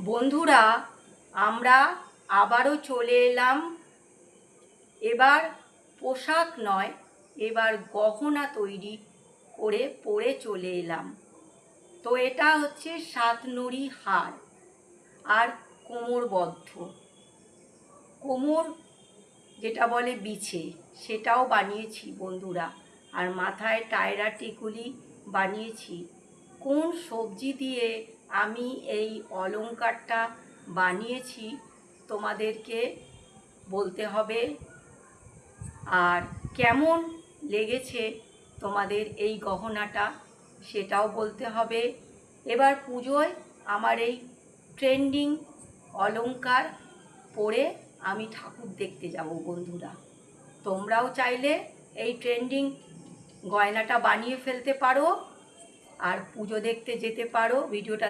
বন্ধুরা, আমরা আবারও চলে এলাম। এবার পোশাক নয়, এবার গহনা তৈরি করে পরে চলে এলাম। তো এটা হচ্ছে সাতনুরি হার আর কোমরবদ্ধ, কোমর যেটা বলে বিছে, সেটাও বানিয়েছি বন্ধুরা। আর মাথায় টায়রা টিকুলি বানিয়েছি। কোন সবজি দিয়ে আমি এই অলংকারটা বানিয়েছি তোমাদেরকে বলতে হবে, আর কেমন লেগেছে তোমাদের এই গহনাটা সেটাও বলতে হবে। এবার পুজোয় আমার এই ট্রেন্ডিং অলংকার পরে আমি ঠাকুর দেখতে যাব বন্ধুরা। তোমরাও চাইলে এই ট্রেন্ডিং গয়নাটা বানিয়ে ফেলতে পারো আর পুজো দেখতে যেতে পারো। ভিডিওটা